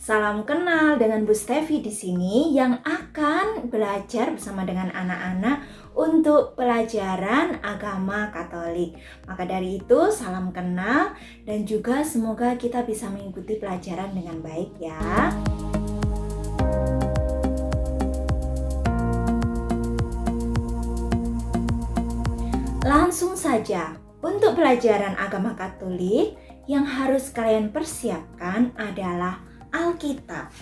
Salam kenal dengan Bu Stevi di sini yang akan belajar bersama dengan anak-anak untuk pelajaran agama Katolik. Maka dari itu, salam kenal dan juga semoga kita bisa mengikuti pelajaran dengan baik ya. Langsung saja, untuk pelajaran agama Katolik yang harus kalian persiapkan adalah Alkitab.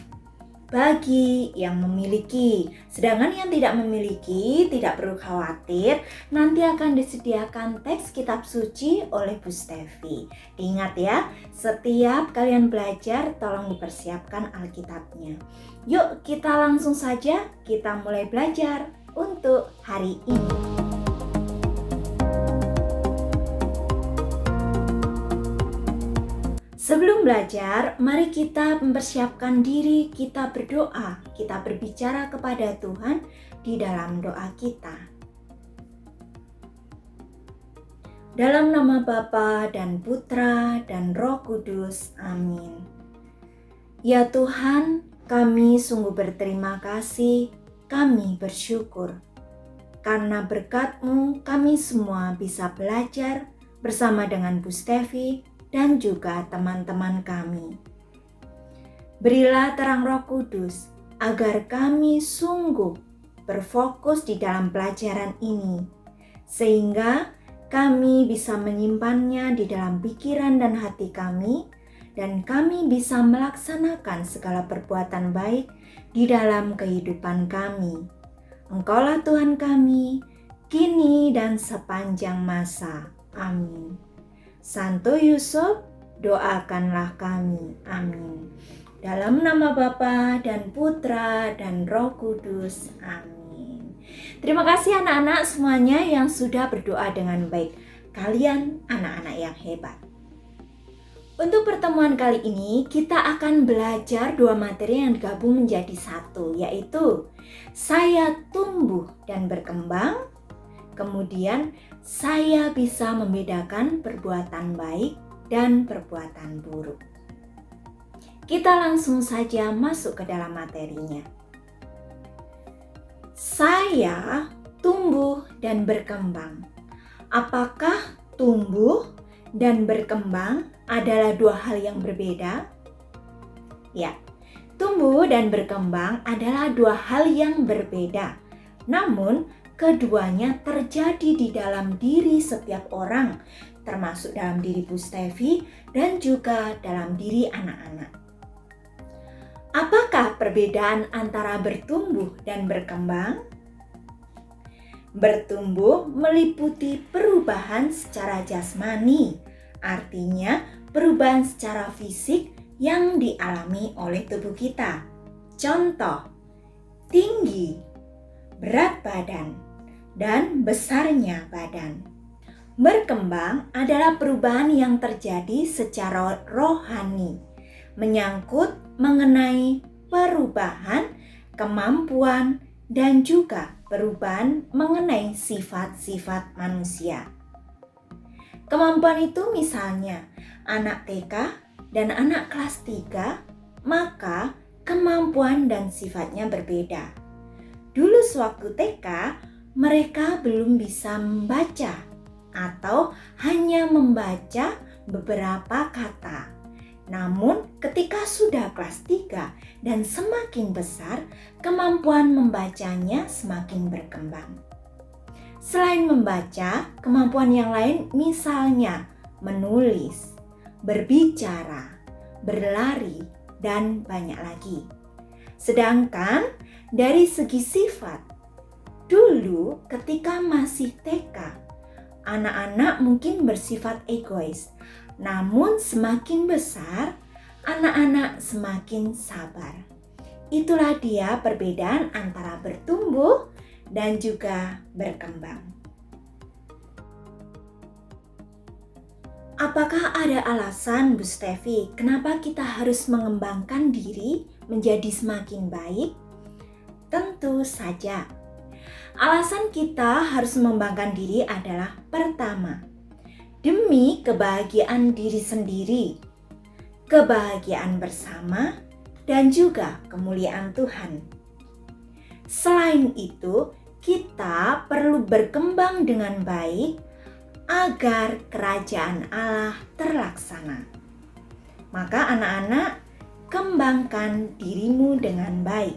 Bagi yang memiliki, sedangkan yang tidak memiliki tidak perlu khawatir, nanti akan disediakan teks kitab suci oleh Bu Stevi. Ingat ya, setiap kalian belajar tolong dipersiapkan Alkitabnya. Yuk kita langsung saja, kita mulai belajar untuk hari ini. Sebelum belajar, mari kita mempersiapkan diri, kita berdoa, kita berbicara kepada Tuhan di dalam doa kita. Dalam nama Bapa dan Putra dan Roh Kudus, amin. Ya Tuhan, kami sungguh berterima kasih, kami bersyukur. Karena berkat-Mu, kami semua bisa belajar bersama dengan Bu Stevi dan juga teman-teman kami. Berilah terang Roh Kudus agar kami sungguh berfokus di dalam pelajaran ini, sehingga kami bisa menyimpannya di dalam pikiran dan hati kami, dan kami bisa melaksanakan segala perbuatan baik di dalam kehidupan kami. Engkaulah Tuhan kami, kini dan sepanjang masa. Amin. Santo Yusuf, doakanlah kami. Amin. Dalam nama Bapa dan Putra dan Roh Kudus. Amin. Terima kasih anak-anak semuanya yang sudah berdoa dengan baik. Kalian anak-anak yang hebat. Untuk pertemuan kali ini, kita akan belajar dua materi yang digabung menjadi satu, yaitu saya tumbuh dan berkembang. Kemudian saya bisa membedakan perbuatan baik dan perbuatan buruk. Kita langsung saja masuk ke dalam materinya. Saya tumbuh dan berkembang. Apakah tumbuh dan berkembang adalah dua hal yang berbeda? Ya, tumbuh dan berkembang adalah dua hal yang berbeda. Namun, keduanya terjadi di dalam diri setiap orang, termasuk dalam diri Bu Stevi dan juga dalam diri anak-anak. Apakah perbedaan antara bertumbuh dan berkembang? Bertumbuh meliputi perubahan secara jasmani, artinya perubahan secara fisik yang dialami oleh tubuh kita. Contoh, tinggi, berat badan, dan besarnya badan. Berkembang adalah perubahan yang terjadi secara rohani, menyangkut mengenai perubahan, kemampuan, dan juga perubahan mengenai sifat-sifat manusia. Kemampuan itu misalnya anak TK dan anak kelas 3, maka kemampuan dan sifatnya berbeda. Dulu sewaktu TK, mereka belum bisa membaca atau hanya membaca beberapa kata. Namun ketika sudah kelas 3 dan semakin besar, kemampuan membacanya semakin berkembang. Selain membaca, kemampuan yang lain misalnya menulis, berbicara, berlari, dan banyak lagi. Sedangkan dari segi sifat, dulu ketika masih TK, anak-anak mungkin bersifat egois. Namun semakin besar, anak-anak semakin sabar. Itulah dia perbedaan antara bertumbuh dan juga berkembang. Apakah ada alasan, Bu Stevi, kenapa kita harus mengembangkan diri menjadi semakin baik? Tentu saja. Alasan kita harus mengembangkan diri adalah pertama, demi kebahagiaan diri sendiri, kebahagiaan bersama, dan juga kemuliaan Tuhan. Selain itu, kita perlu berkembang dengan baik agar kerajaan Allah terlaksana. Maka anak-anak, kembangkan dirimu dengan baik.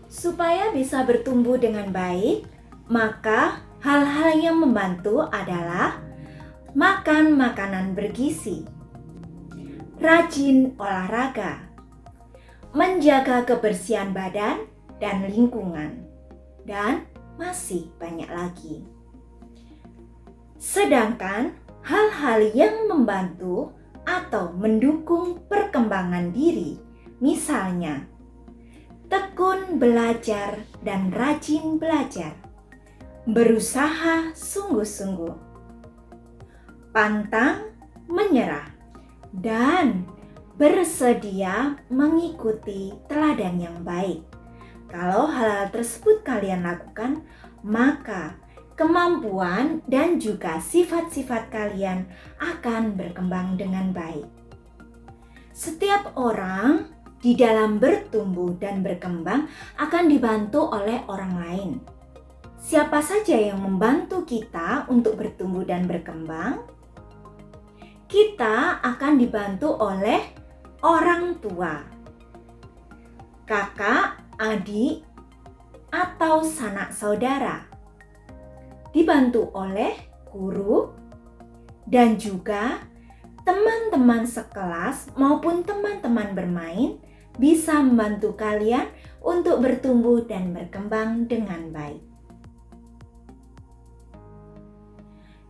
Supaya bisa bertumbuh dengan baik, maka hal-hal yang membantu adalah makan makanan bergizi, rajin olahraga, menjaga kebersihan badan dan lingkungan, dan masih banyak lagi. Sedangkan hal-hal yang membantu atau mendukung perkembangan diri, misalnya tekun belajar dan rajin belajar, berusaha sungguh-sungguh, pantang menyerah, dan bersedia mengikuti teladan yang baik. Kalau hal-hal tersebut kalian lakukan, maka kemampuan dan juga sifat-sifat kalian akan berkembang dengan baik. Setiap orang di dalam bertumbuh dan berkembang akan dibantu oleh orang lain. Siapa saja yang membantu kita untuk bertumbuh dan berkembang? Kita akan dibantu oleh orang tua, kakak, adik, atau sanak saudara, dibantu oleh guru, dan juga teman-teman sekelas maupun teman-teman bermain bisa membantu kalian untuk bertumbuh dan berkembang dengan baik.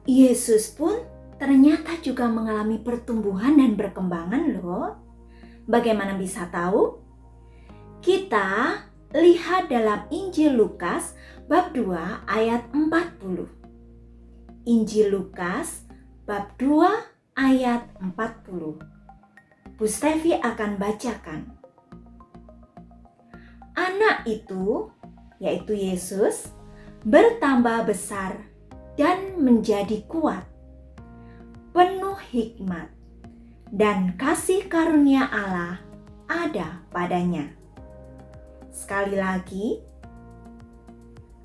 Yesus pun ternyata juga mengalami pertumbuhan dan perkembangan loh. Bagaimana bisa tahu? Kita lihat dalam Injil Lukas bab 2 ayat 40. Injil Lukas bab 2 ayat 40. Bu Stevi akan bacakan. Anak itu, yaitu Yesus, bertambah besar dan menjadi kuat, penuh hikmat, dan kasih karunia Allah ada padanya. Sekali lagi,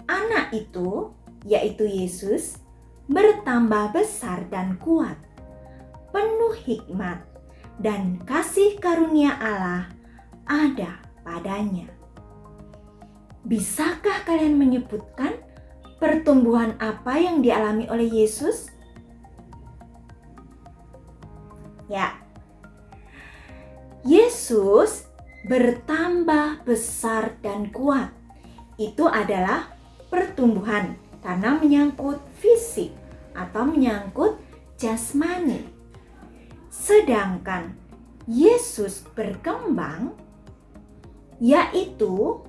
anak itu, yaitu Yesus, bertambah besar dan kuat, penuh hikmat, dan kasih karunia Allah ada padanya. Bisakah kalian menyebutkan pertumbuhan apa yang dialami oleh Yesus? Ya, Yesus bertambah besar dan kuat. Itu adalah pertumbuhan karena menyangkut fisik atau menyangkut jasmani. Sedangkan Yesus berkembang, yaitu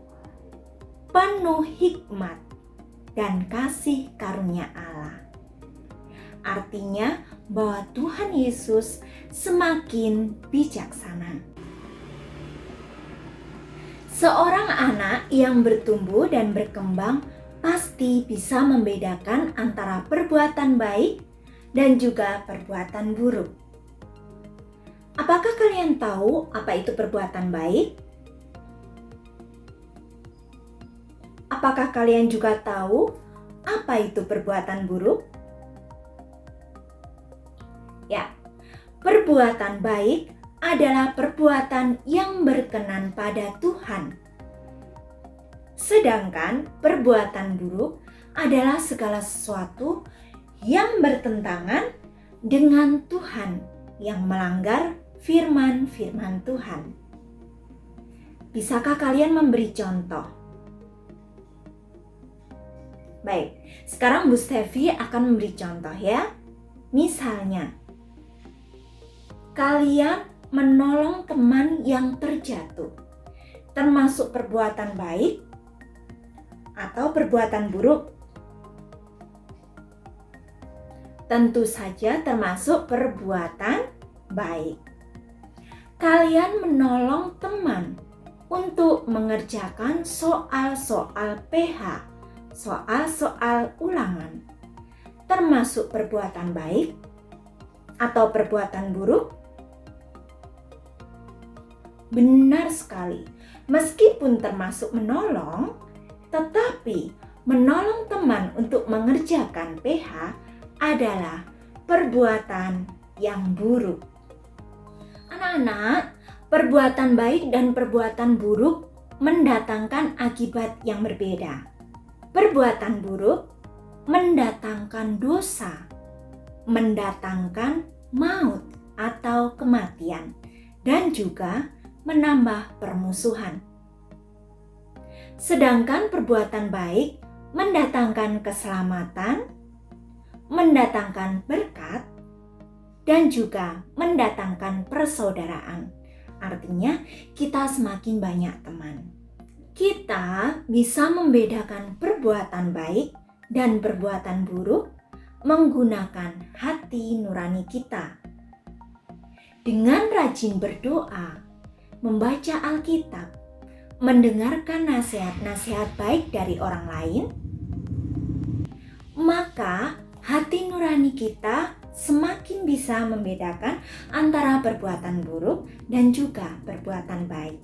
penuh hikmat dan kasih karunia Allah. Artinya bahwa Tuhan Yesus semakin bijaksana. Seorang anak yang bertumbuh dan berkembang pasti bisa membedakan antara perbuatan baik dan juga perbuatan buruk. Apakah kalian tahu apa itu perbuatan baik? Apakah kalian juga tahu apa itu perbuatan buruk? Ya, perbuatan baik adalah perbuatan yang berkenan pada Tuhan. Sedangkan perbuatan buruk adalah segala sesuatu yang bertentangan dengan Tuhan, yang melanggar firman-firman Tuhan. Bisakah kalian memberi contoh? Baik, sekarang Bu Stevi akan memberi contoh ya. Misalnya, kalian menolong teman yang terjatuh, termasuk perbuatan baik atau perbuatan buruk? Tentu saja termasuk perbuatan baik. Kalian menolong teman untuk mengerjakan soal-soal PH, soal-soal ulangan, termasuk perbuatan baik atau perbuatan buruk? Benar sekali. Meskipun termasuk menolong, tetapi menolong teman untuk mengerjakan PH adalah perbuatan yang buruk. Anak-anak, perbuatan baik dan perbuatan buruk mendatangkan akibat yang berbeda. Perbuatan buruk mendatangkan dosa, mendatangkan maut atau kematian, dan juga menambah permusuhan. Sedangkan perbuatan baik mendatangkan keselamatan, mendatangkan berkat, dan juga mendatangkan persaudaraan. Artinya, kita semakin banyak teman. Kita bisa membedakan perbuatan baik dan perbuatan buruk menggunakan hati nurani kita. Dengan rajin berdoa, membaca Alkitab, mendengarkan nasihat-nasihat baik dari orang lain, maka hati nurani kita semakin bisa membedakan antara perbuatan buruk dan juga perbuatan baik.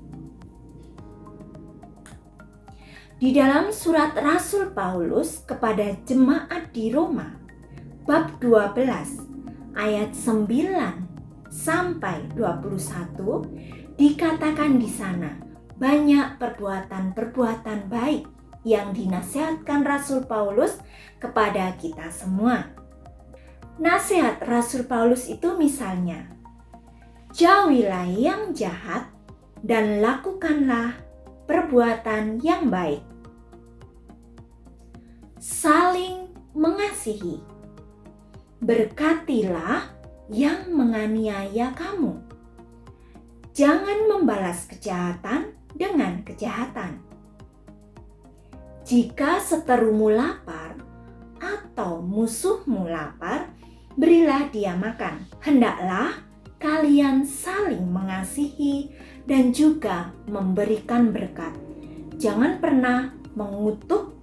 Di dalam surat Rasul Paulus kepada jemaat di Roma, bab 12, ayat 9 sampai 21, dikatakan di sana banyak perbuatan-perbuatan baik yang dinasihatkan Rasul Paulus kepada kita semua. Nasihat Rasul Paulus itu misalnya, jauhilah yang jahat dan lakukanlah perbuatan yang baik. Saling mengasihi. Berkatilah yang menganiaya kamu. Jangan membalas kejahatan dengan kejahatan. Jika seterumu lapar atau musuhmu lapar, berilah dia makan. Hendaklah kalian saling mengasihi dan juga memberikan berkat. Jangan pernah mengutuk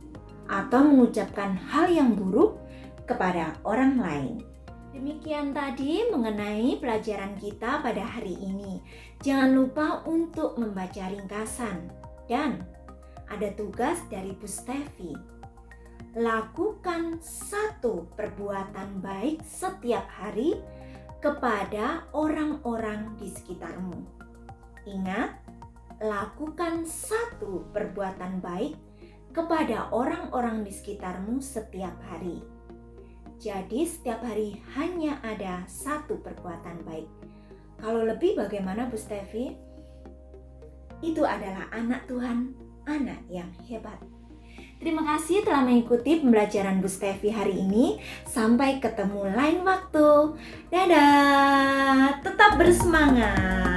atau mengucapkan hal yang buruk kepada orang lain. Demikian tadi mengenai pelajaran kita pada hari ini. Jangan lupa untuk membaca ringkasan. Dan ada tugas dari Bu Stevi. Lakukan satu perbuatan baik setiap hari kepada orang-orang di sekitarmu. Ingat, lakukan satu perbuatan baik kepada orang-orang di sekitarmu setiap hari. Jadi setiap hari hanya ada satu perbuatan baik. Kalau lebih bagaimana Bu Stevi? Itu adalah anak Tuhan, anak yang hebat. Terima kasih telah mengikuti pembelajaran Bu Stevi hari ini. Sampai ketemu lain waktu. Dadah, tetap bersemangat.